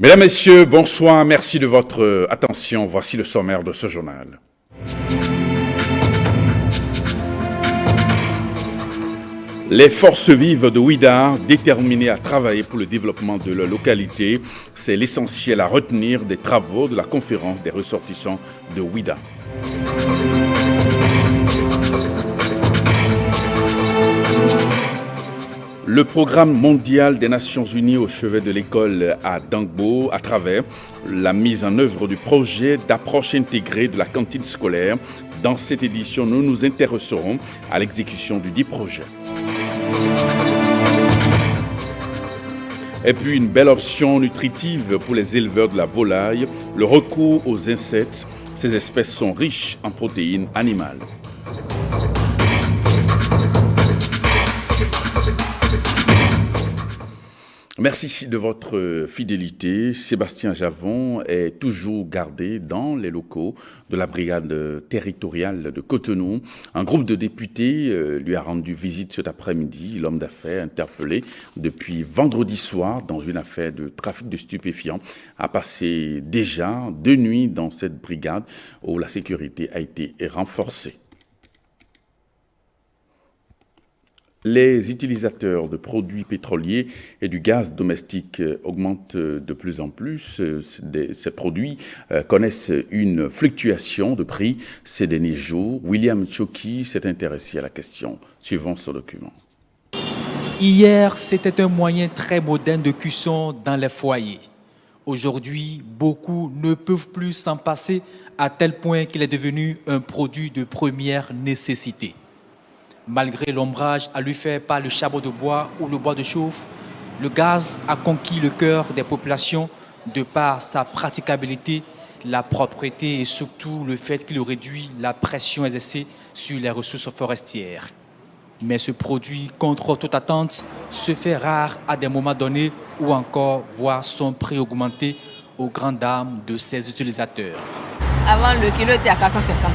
Mesdames, Messieurs, bonsoir, merci de votre attention. Voici le sommaire de ce journal. Les forces vives de Ouida, déterminées à travailler pour le développement de leur localité, c'est l'essentiel à retenir des travaux de la conférence des ressortissants de Ouida. Le programme mondial des Nations Unies au chevet de l'école à Dangbo, à travers la mise en œuvre du projet d'approche intégrée de la cantine scolaire. Dans cette édition, nous nous intéresserons à l'exécution du dit projet. Et puis une belle option nutritive pour les éleveurs de la volaille, le recours aux insectes. Ces espèces sont riches en protéines animales. Merci de votre fidélité. Sébastien Javon est toujours gardé dans les locaux de la brigade territoriale de Cotonou. Un groupe de députés lui a rendu visite cet après-midi. L'homme d'affaires interpellé depuis vendredi soir dans une affaire de trafic de stupéfiants a passé déjà 2 nuits dans cette brigade où la sécurité a été renforcée. Les utilisateurs de produits pétroliers et du gaz domestique augmentent de plus en plus. Ces produits connaissent une fluctuation de prix ces derniers jours. William Choki s'est intéressé à la question. Suivons ce document. Hier, c'était un moyen très moderne de cuisson dans les foyers. Aujourd'hui, beaucoup ne peuvent plus s'en passer à tel point qu'il est devenu un produit de première nécessité. Malgré l'ombrage à lui faire par le charbon de bois ou le bois de chauffe, le gaz a conquis le cœur des populations de par sa praticabilité, la propreté et surtout le fait qu'il réduit la pression exercée sur les ressources forestières. Mais ce produit, contre toute attente, se fait rare à des moments donnés ou encore voir son prix augmenter aux grandes dames de ses utilisateurs. Avant, le kilo était à 450.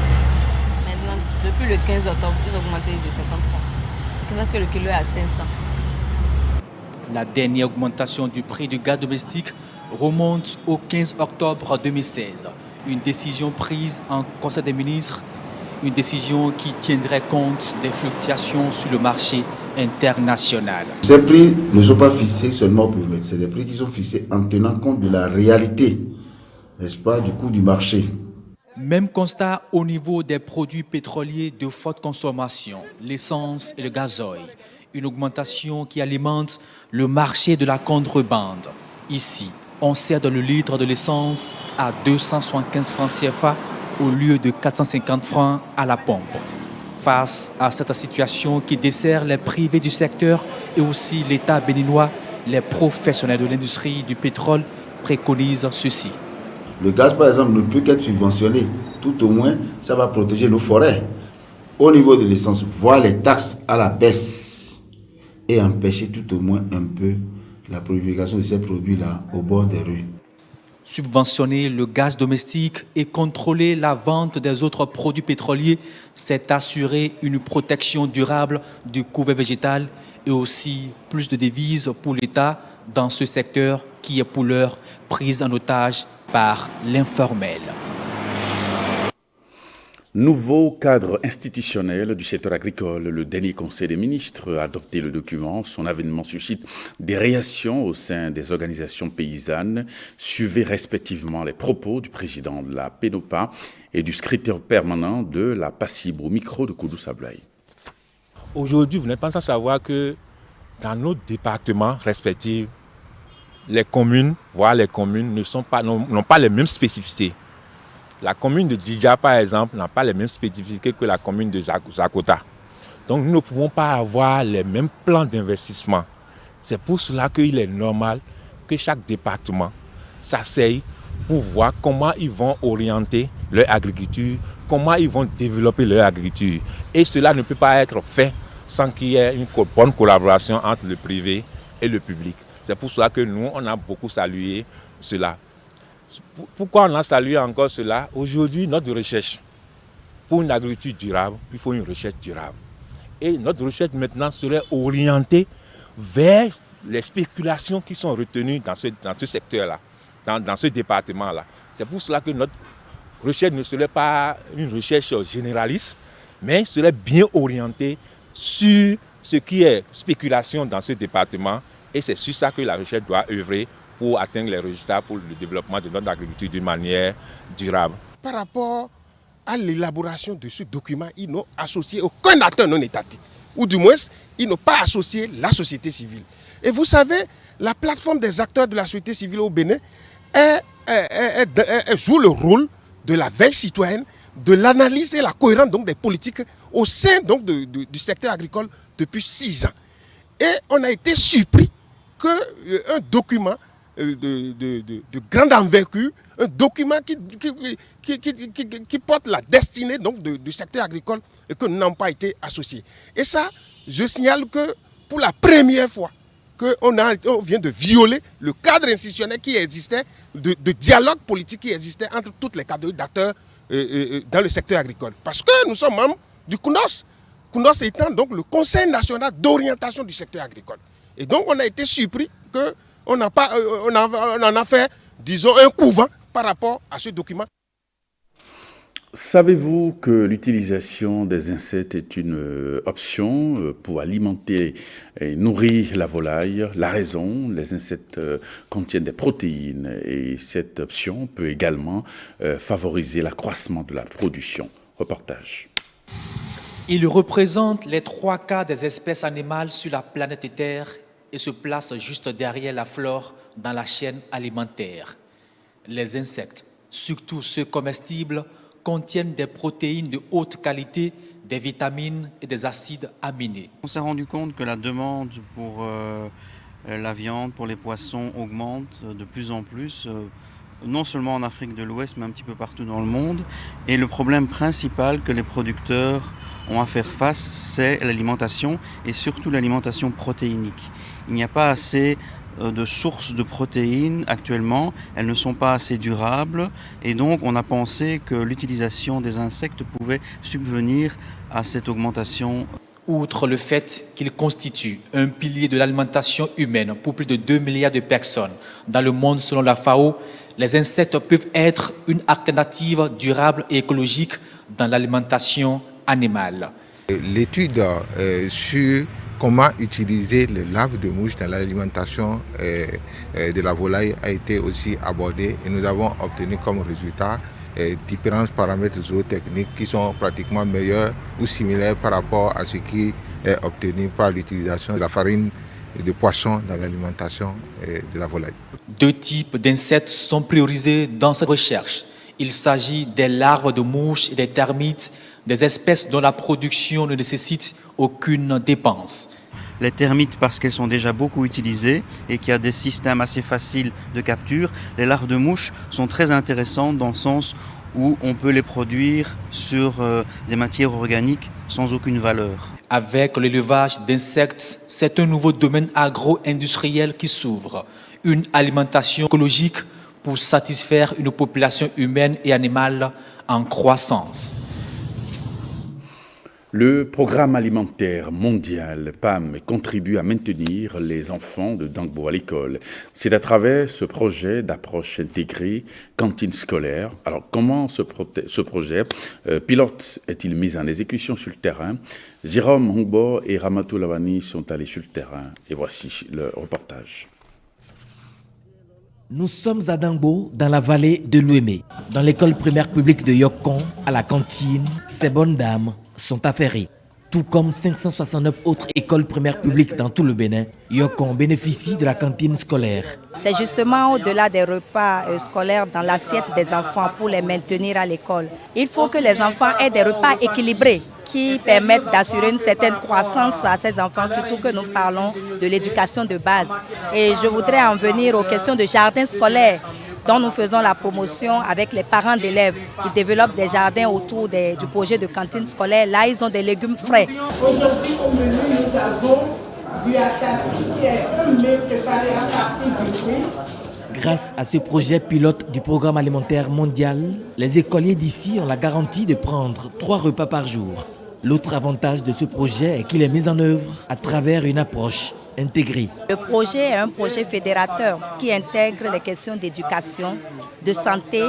Depuis le 15 octobre, ils ont augmenté de 53. C'est que le kilo est à 500. La dernière augmentation du prix du gaz domestique remonte au 15 octobre 2016. Une décision prise en Conseil des ministres, une décision qui tiendrait compte des fluctuations sur le marché international. Ces prix ne sont pas fixés seulement pour mettre, c'est des prix qui sont fixés en tenant compte de la réalité, n'est-ce pas, du coût du marché. Même constat au niveau des produits pétroliers de forte consommation, l'essence et le gazoil. Une augmentation qui alimente le marché de la contrebande. Ici, on sert le litre de l'essence à 275 francs CFA au lieu de 450 francs à la pompe. Face à cette situation qui dessert les privés du secteur et aussi l'État béninois, les professionnels de l'industrie du pétrole préconisent ceci. Le gaz, par exemple, ne peut qu'être subventionné. Tout au moins, ça va protéger nos forêts. Au niveau de l'essence, voir les taxes à la baisse et empêcher tout au moins un peu la prolifération de ces produits-là au bord des rues. Subventionner le gaz domestique et contrôler la vente des autres produits pétroliers, c'est assurer une protection durable du couvert végétal et aussi plus de devises pour l'État dans ce secteur qui est pour l'heure prise en otage par l'informel. Nouveau cadre institutionnel du secteur agricole. Le dernier Conseil des ministres a adopté le document. Son avènement suscite des réactions au sein des organisations paysannes. Suivez respectivement les propos du président de la PENOPA et du secrétaire permanent de la PACIB au micro de Koudou Sablaï. Aujourd'hui, vous n'êtes pas sans savoir que dans nos départements respectifs, les communes, voire les communes, n'ont pas les mêmes spécificités. La commune de Djidja, par exemple, n'a pas les mêmes spécificités que la commune de Zakota. Donc nous ne pouvons pas avoir les mêmes plans d'investissement. C'est pour cela qu'il est normal que chaque département s'asseye pour voir comment ils vont orienter leur agriculture, comment ils vont développer leur agriculture. Et cela ne peut pas être fait sans qu'il y ait une bonne collaboration entre le privé et le public. C'est pour cela que nous, on a beaucoup salué cela. Pourquoi on a salué encore cela? Aujourd'hui, notre recherche pour une agriculture durable, il faut une recherche durable. Et notre recherche maintenant serait orientée vers les spéculations qui sont retenues dans ce secteur-là. dans ce département-là. C'est pour cela que notre recherche ne serait pas une recherche généraliste, mais serait bien orientée sur ce qui est spéculation dans ce département. Et c'est sur ça que la recherche doit œuvrer pour atteindre les résultats pour le développement de notre agriculture d'une manière durable. Par rapport à l'élaboration de ce document, ils n'ont associé aucun acteur non étatique. Ou du moins, ils n'ont pas associé la société civile. Et vous savez, la plateforme des acteurs de la société civile au Bénin joue le rôle de la veille citoyenne, de l'analyse et la cohérence donc, des politiques au sein donc, du secteur agricole depuis 6 ans. Et on a été surpris qu'un document de grande envergure, un document qui porte la destinée donc, du secteur agricole et que nous n'avons pas été associés. Et ça, je signale que pour la première fois, on vient de violer le cadre institutionnel qui existait, de dialogue politique qui existait entre toutes les catégories d'acteurs dans le secteur agricole. Parce que nous sommes membres du CNOS. CNOS étant donc le Conseil national d'orientation du secteur agricole. Et donc on a été surpris qu'on en a fait, disons, un couvent par rapport à ce document. Savez-vous que l'utilisation des insectes est une option pour alimenter et nourrir la volaille? La raison, les insectes contiennent des protéines et cette option peut également favoriser l'accroissement de la production. Reportage. Il représente les 3/4 des espèces animales sur la planète Terre et se place juste derrière la flore dans la chaîne alimentaire. Les insectes, surtout ceux comestibles, contiennent des protéines de haute qualité, des vitamines et des acides aminés. On s'est rendu compte que la demande pour la viande, pour les poissons augmente de plus en plus, non seulement en Afrique de l'Ouest, mais un petit peu partout dans le monde. Et le problème principal que les producteurs ont à faire face, c'est l'alimentation et surtout l'alimentation protéinique. Il n'y a pas assez de sources de protéines actuellement, elles ne sont pas assez durables et donc on a pensé que l'utilisation des insectes pouvait subvenir à cette augmentation. Outre le fait qu'ils constituent un pilier de l'alimentation humaine pour plus de 2 milliards de personnes dans le monde selon la FAO, les insectes peuvent être une alternative durable et écologique dans l'alimentation animale. L'étude sur comment utiliser les larves de mouches dans l'alimentation de la volaille a été aussi abordée et nous avons obtenu comme résultat différents paramètres zootechniques qui sont pratiquement meilleurs ou similaires par rapport à ce qui est obtenu par l'utilisation de la farine de poisson dans l'alimentation de la volaille. 2 types d'insectes sont priorisés dans cette recherche. Il s'agit des larves de mouches et des termites, des espèces dont la production ne nécessite aucune dépense. Les termites parce qu'elles sont déjà beaucoup utilisées et qu'il y a des systèmes assez faciles de capture. Les larves de mouches sont très intéressantes dans le sens où on peut les produire sur des matières organiques sans aucune valeur. Avec l'élevage d'insectes, c'est un nouveau domaine agro-industriel qui s'ouvre. Une alimentation écologique pour satisfaire une population humaine et animale en croissance. Le programme alimentaire mondial PAM contribue à maintenir les enfants de Dangbo à l'école. C'est à travers ce projet d'approche intégrée cantine scolaire. Alors comment ce projet pilote est-il mis en exécution sur le terrain? Jérôme Hongbo et Ramatou Lavani sont allés sur le terrain et voici le reportage. Nous sommes à Dangbo, dans la vallée de l'Ouémé. Dans l'école primaire publique de Yokon, à la cantine, ces bonnes dames sont affairées. Tout comme 569 autres écoles primaires publiques dans tout le Bénin, Yokon bénéficie de la cantine scolaire. C'est justement au-delà des repas scolaires dans l'assiette des enfants pour les maintenir à l'école. Il faut que les enfants aient des repas équilibrés qui permettent d'assurer une certaine croissance à ces enfants, surtout que nous parlons de l'éducation de base. Et je voudrais en venir aux questions de jardins scolaires dont nous faisons la promotion avec les parents d'élèves. Ils développent des jardins autour du projet de cantine scolaire. Là, ils ont des légumes frais. Aujourd'hui, au menu, nous avons du akassi qui est un mets préparé à partir du fruit. Grâce à ce projet pilote du programme alimentaire mondial, les écoliers d'ici ont la garantie de prendre 3 repas par jour. L'autre avantage de ce projet est qu'il est mis en œuvre à travers une approche intégrée. Le projet est un projet fédérateur qui intègre les questions d'éducation, de santé,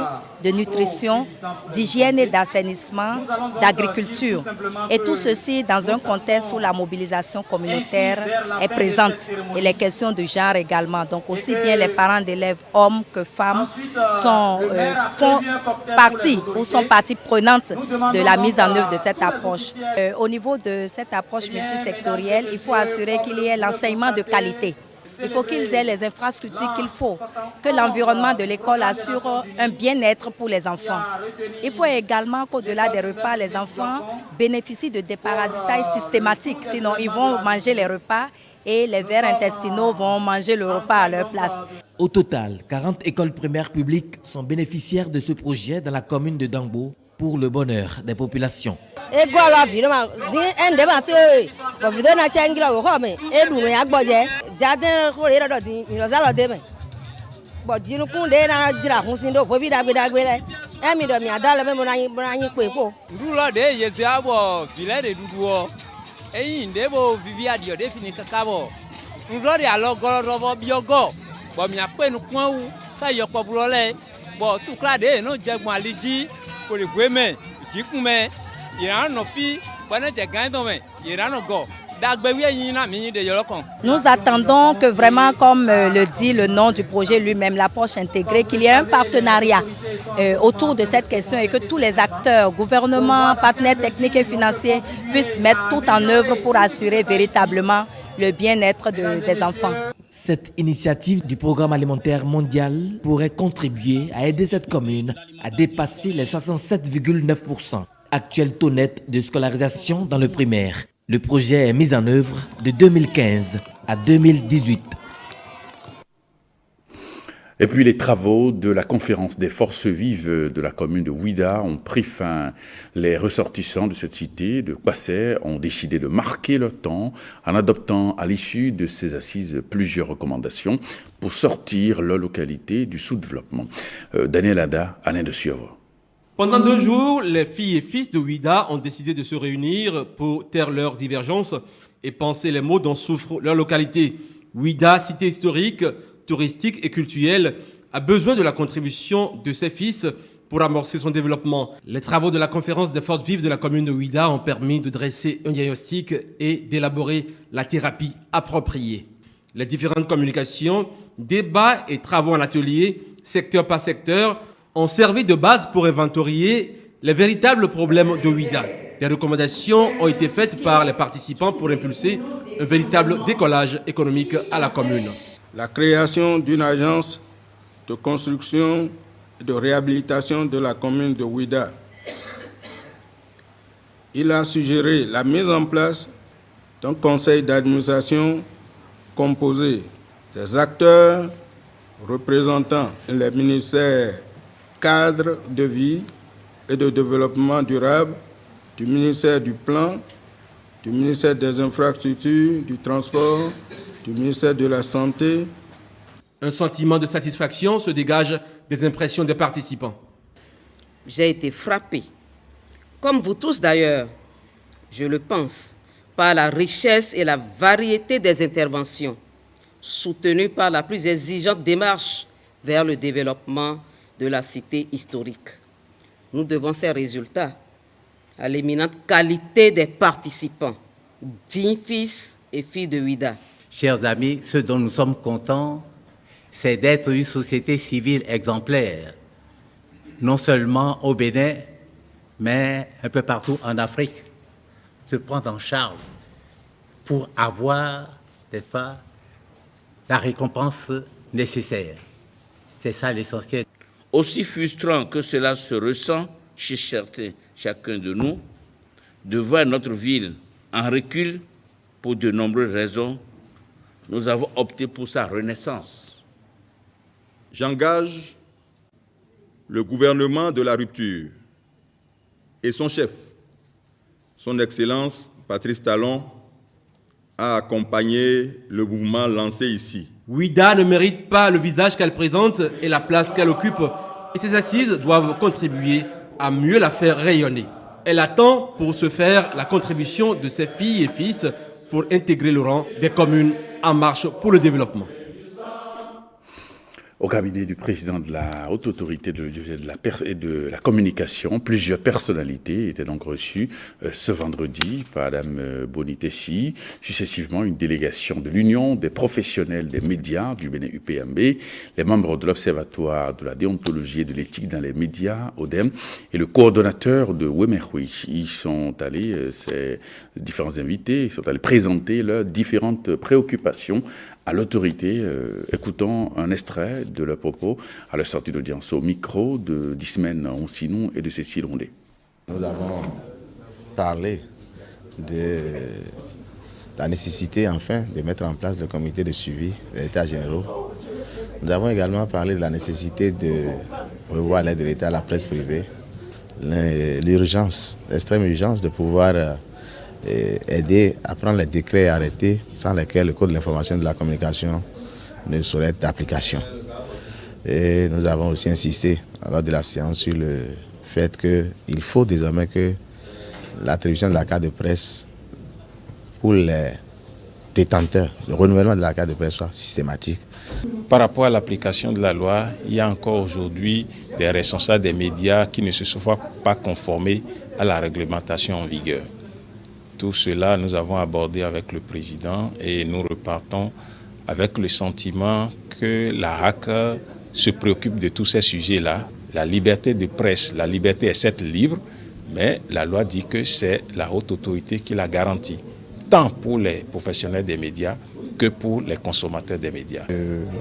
de nutrition, d'hygiène et d'assainissement, d'agriculture. Et tout ceci dans un contexte où la mobilisation communautaire est présente et les questions de genre également. Donc aussi bien les parents d'élèves, hommes que femmes, font partie prenante de la mise en œuvre de cette approche. Au niveau de cette approche multisectorielle, il faut assurer qu'il y ait l'enseignement de qualité. Il faut qu'ils aient les infrastructures qu'il faut, que l'environnement de l'école assure un bien-être pour les enfants. Il faut également qu'au-delà des repas, les enfants bénéficient de déparasitage systématique, sinon ils vont manger les repas et les vers intestinaux vont manger le repas à leur place. Au total, 40 écoles primaires publiques sont bénéficiaires de ce projet dans la commune de Dangbo pour le bonheur des populations. Nous attendons que vraiment, comme le dit le nom du projet lui-même, l'approche intégrée, qu'il y ait un partenariat autour de cette question et que tous les acteurs, gouvernements, partenaires techniques et financiers puissent mettre tout en œuvre pour assurer véritablement le bien-être des enfants. Cette initiative du Programme alimentaire mondial pourrait contribuer à aider cette commune à dépasser les 67,9%, actuel taux net de scolarisation dans le primaire. Le projet est mis en œuvre de 2015 à 2018. Et puis les travaux de la conférence des forces vives de la commune de Ouidah ont pris fin. Les ressortissants de cette cité de Kwasser ont décidé de marquer leur temps en adoptant à l'issue de ces assises plusieurs recommandations pour sortir leur localité du sous-développement. Daniel Ada, Alain de Siovre. Pendant 2 jours, les filles et fils de Ouidah ont décidé de se réunir pour taire leurs divergences et penser les maux dont souffre leur localité. Ouidah, cité historique, touristique et culturelle, a besoin de la contribution de ses fils pour amorcer son développement. Les travaux de la conférence des forces vives de la commune de Ouidah ont permis de dresser un diagnostic et d'élaborer la thérapie appropriée. Les différentes communications, débats et travaux en atelier, secteur par secteur, ont servi de base pour inventorier les véritables problèmes de Ouidah. Des recommandations ont été faites par les participants pour impulser un véritable décollage économique à la commune. La création d'une agence de construction et de réhabilitation de la commune de Ouidah. Il a suggéré la mise en place d'un conseil d'administration composé des acteurs représentant les ministères cadres de vie et de développement durable, du ministère du Plan, du ministère des Infrastructures, du Transport, du ministère de la Santé. Un sentiment de satisfaction se dégage des impressions des participants. J'ai été frappé, comme vous tous d'ailleurs, je le pense, par la richesse et la variété des interventions, soutenues par la plus exigeante démarche vers le développement de la cité historique. Nous devons ces résultats à l'éminente qualité des participants, dignes fils et filles de Ouidah. Chers amis, ce dont nous sommes contents, c'est d'être une société civile exemplaire, non seulement au Bénin, mais un peu partout en Afrique, se prendre en charge pour avoir, n'est-ce pas, la récompense nécessaire. C'est ça l'essentiel. Aussi frustrant que cela se ressent chez chacun de nous, de voir notre ville en recul pour de nombreuses raisons, nous avons opté pour sa renaissance. J'engage le gouvernement de la rupture et son chef, son Excellence Patrice Talon, à accompagner le mouvement lancé ici. Ouidah ne mérite pas le visage qu'elle présente et la place qu'elle occupe, et ces assises doivent contribuer à mieux la faire rayonner. Elle attend pour ce faire la contribution de ses filles et fils pour intégrer le rang des communes en marche pour le développement. Au cabinet du président de la Haute Autorité de la Communication, plusieurs personnalités étaient donc reçues ce vendredi par Mme Bonitessi, successivement une délégation de l'Union des professionnels des médias du Bénin UPMB, les membres de l'Observatoire de la déontologie et de l'éthique dans les médias, ODEM, et le coordonnateur de Wemerhui. Ils sont allés, ces différents invités, ils sont allés présenter leurs différentes préoccupations à l'autorité. Écoutons un extrait de leurs propos à la sortie d'audience au micro de Dismen Onsinou et de Cécile Rondé. Nous avons parlé de la nécessité enfin de mettre en place le comité de suivi des États généraux. Nous avons également parlé de la nécessité de revoir l'aide de l'État à la presse privée, l'urgence, l'extrême urgence de pouvoir aider à prendre les décrets et arrêtés sans lesquels le Code de l'information et de la communication ne saurait être d'application. Et nous avons aussi insisté lors de la séance sur le fait qu'il faut désormais que l'attribution de la carte de presse pour les détenteurs, le renouvellement de la carte de presse soit systématique. Par rapport à l'application de la loi, il y a encore aujourd'hui des responsables des médias qui ne se sont pas conformés à la réglementation en vigueur. Tout cela, nous avons abordé avec le président et nous repartons avec le sentiment que la HAC se préoccupe de tous ces sujets-là. La liberté de presse, la liberté est certes libre, mais la loi dit que c'est la haute autorité qui la garantit, tant pour les professionnels des médias que pour les consommateurs des médias.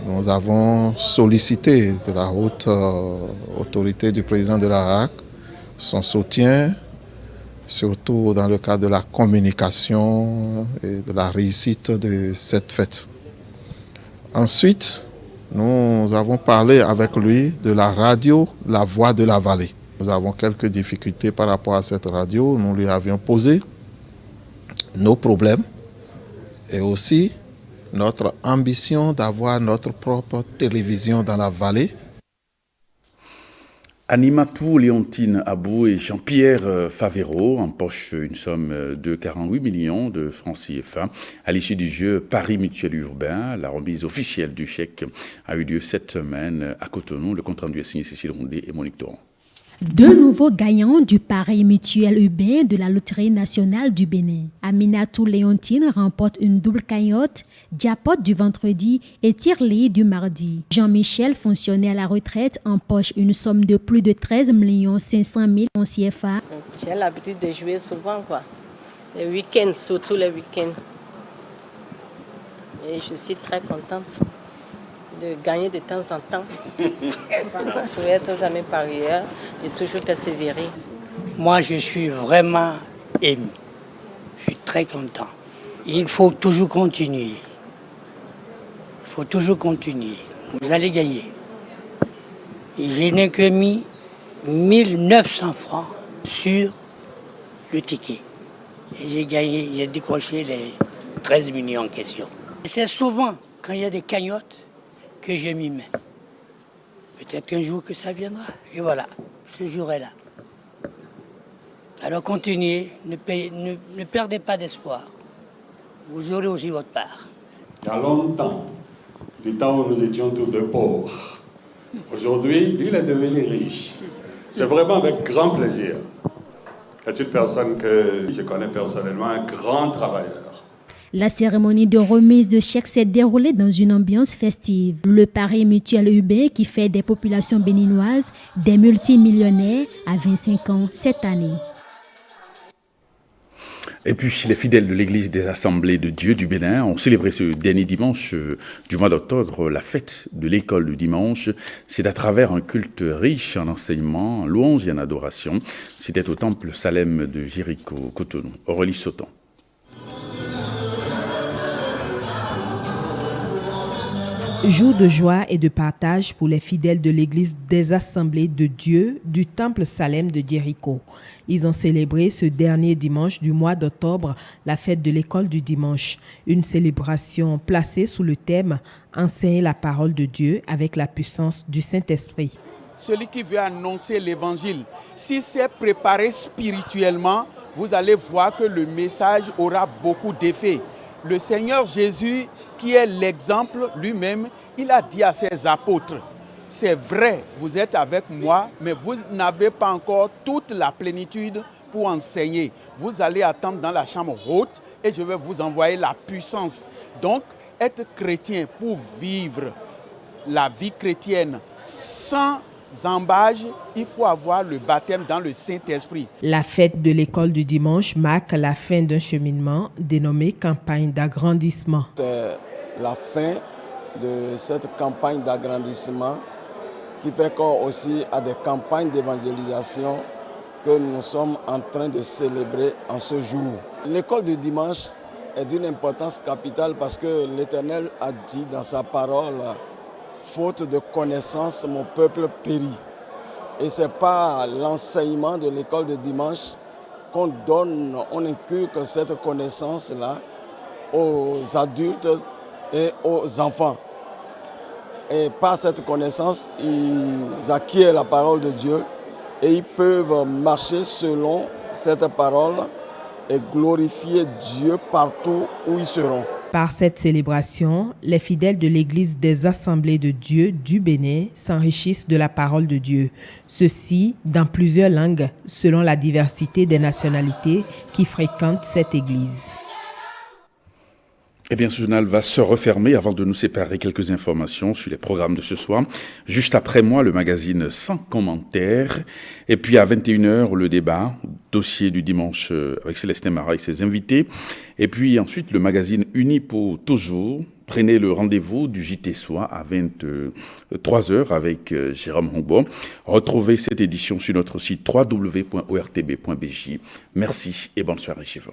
Nous avons sollicité de la haute autorité du président de la HAC son soutien, surtout dans le cadre de la communication et de la réussite de cette fête. Ensuite, nous avons parlé avec lui de la radio La Voix de la Vallée. Nous avons quelques difficultés par rapport à cette radio. Nous lui avions posé nos problèmes et aussi notre ambition d'avoir notre propre télévision dans la vallée. Animatou Léontine Abou et Jean-Pierre Favero empochent une somme de 48 millions de francs CFA à l'issue du jeu Paris Mutuel Urbain. La remise officielle du chèque a eu lieu cette semaine à Cotonou. Le compte rendu est signé Cécile Rondé et Monique Toron. Deux nouveaux gagnants du Paris Mutuel Urbain de la Loterie nationale du Bénin. Aminatou Léontine remporte une double cagnotte, jackpot du vendredi et tirelire du mardi. Jean-Michel, fonctionnaire à la retraite, empoche une somme de plus de 13 500 000 francs CFA. J'ai l'habitude de jouer souvent, les week-ends, surtout les week-ends. Et je suis très contente de gagner de temps en temps. Je souhaite aux amis parieurs de toujours persévérer. Moi, je suis vraiment ému. Je suis très content. Il faut toujours continuer. Il faut toujours continuer. Vous allez gagner. Et je n'ai que mis 1900 francs sur le ticket. Et j'ai gagné, j'ai décroché les 13 millions en question. Et c'est souvent quand il y a des cagnottes que je m'y mets. Peut-être qu'un jour que ça viendra. Et voilà, ce jour est là. Alors continuez, ne perdez pas d'espoir. Vous aurez aussi votre part. Il y a longtemps, du temps où nous étions tous deux pauvres. Aujourd'hui, lui, il est devenu riche. C'est vraiment avec grand plaisir. C'est une personne que je connais personnellement, un grand travailleur. La cérémonie de remise de chèques s'est déroulée dans une ambiance festive. Le Paris Mutuel Urbain, qui fait des populations béninoises des multimillionnaires, a 25 ans cette année. Et puis, les fidèles de l'Église des Assemblées de Dieu du Bénin ont célébré ce dernier dimanche du mois d'octobre la fête de l'école du dimanche. C'est à travers un culte riche en enseignements, en louanges et en adoration. C'était au temple Salem de Jéricho, Cotonou. Aurélie Sauton. Jour de joie et de partage pour les fidèles de l'Église des Assemblées de Dieu du Temple Salem de Jéricho. Ils ont célébré ce dernier dimanche du mois d'octobre la fête de l'école du dimanche, une célébration placée sous le thème « Enseigner la parole de Dieu avec la puissance du Saint-Esprit ». Celui qui veut annoncer l'évangile, si c'est préparé spirituellement, vous allez voir que le message aura beaucoup d'effet. Le Seigneur Jésus, qui est l'exemple lui-même, il a dit à ses apôtres, c'est vrai, vous êtes avec moi, mais vous n'avez pas encore toute la plénitude pour enseigner. Vous allez attendre dans la chambre haute et je vais vous envoyer la puissance. Donc, être chrétien pour vivre la vie chrétienne sans embâge, il faut avoir le baptême dans le Saint-Esprit. La fête de l'école du dimanche marque la fin d'un cheminement dénommé campagne d'agrandissement. C'est la fin de cette campagne d'agrandissement qui fait qu'on aussi a des campagnes d'évangélisation que nous sommes en train de célébrer en ce jour. L'école du dimanche est d'une importance capitale parce que l'Éternel a dit dans sa parole « Faute de connaissance, mon peuple périt ». Et ce n'est pas l'enseignement de l'école du dimanche qu'on donne, on inculque cette connaissance-là aux adultes et aux enfants. Et par cette connaissance, ils acquièrent la parole de Dieu et ils peuvent marcher selon cette parole et glorifier Dieu partout où ils seront. Par cette célébration, les fidèles de l'Église des Assemblées de Dieu du Bénin s'enrichissent de la parole de Dieu. Ceci dans plusieurs langues, selon la diversité des nationalités qui fréquentent cette Église. Eh bien, ce journal va se refermer avant de nous séparer quelques informations sur les programmes de ce soir. Juste après moi, le magazine Sans commentaires. Et puis à 21h, le débat, dossier du dimanche avec Célestin Marat et ses invités. Et puis ensuite, le magazine Uni pour toujours. Prenez le rendez-vous du JT Soir à 23h avec Jérôme Hongbo. Retrouvez cette édition sur notre site www.ortb.bj. Merci et bonne soirée chez vous.